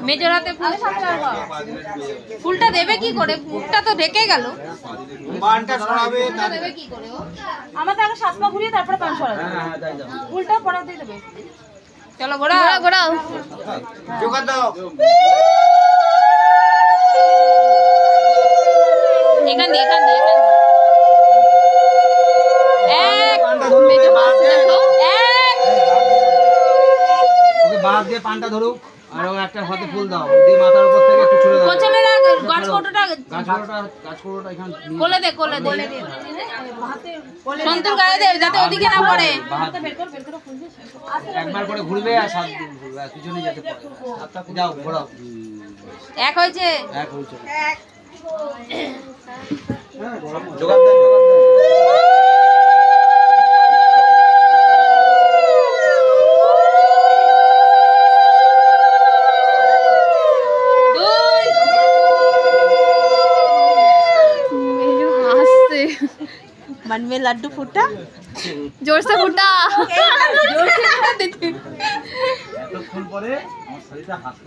Major হাতে ফুলটা দেবে কি করে? মুখটা তো ঢেকে গেল। দেবে কি করে? আমাদের আগে 7 পা ঘুরিয়ে তারপরে কান সরাবে। ফুলটা পড়াতে দেবে। চলো ঘোরাও ঘোরাও। জোগাড় দাও। এখান দিয়ে এক মেজর হাতে দেখো। এক ওকে বাদ দিয়ে পানটা ধরুক আর ওর একটা হাতে ফুল দাও দিয়ে মাথার উপর থেকে একটু ছুঁড়ে দাও। কোচনে রাখ গাছ কোটোটা এখানে কোলে দে সন্তুর গায়ে দে যাতে ওদিকে না পড়ে। একবার করে ঘুরবে আর 7 দিন ঘুরবে আর পিছনে যেতে পারে। সাতটা যাও ঘোরাও। এক হয়েছে। এক জোগাড় দাও। मन में लड्डू फूटा जोर से फूटा এতক্ষণ পরে আমার শরীরটা হাসছে।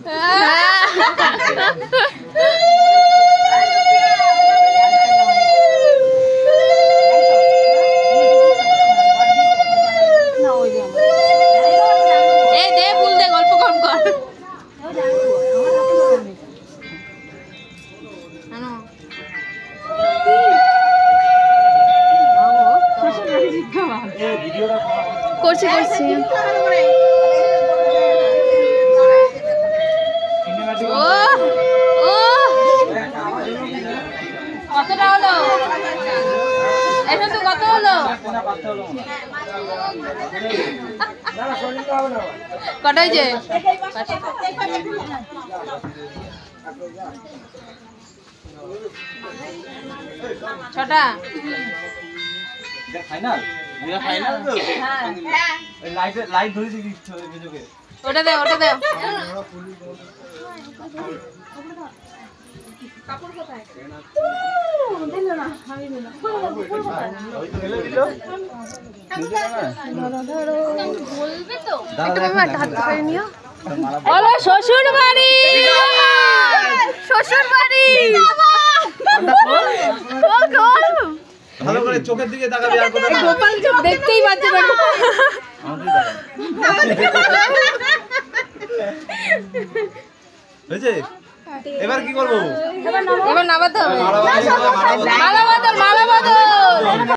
এই দে ফুল দে গল্প কম কর। করছি কতটা হলো? এখন তো কত হলো? কটা হয়েছে? 6টা। ফাইনাল তো লাইট ধরে দিচ্ছ মেজোকে। ওটা দে কাপড় কোথায়? দিল না আমি দিল। বলবে তো একটু মামা হাত ধরে নিও। বলো শ্বশুর বাড়ি। ভালো করে চোখের দিকে তাকাবি আর কোথাও না। গোপাল দেখতেই পাচ্ছে না। হয়েছে? এবার কি করবো? এবার নামাতে হবে। মালা বদল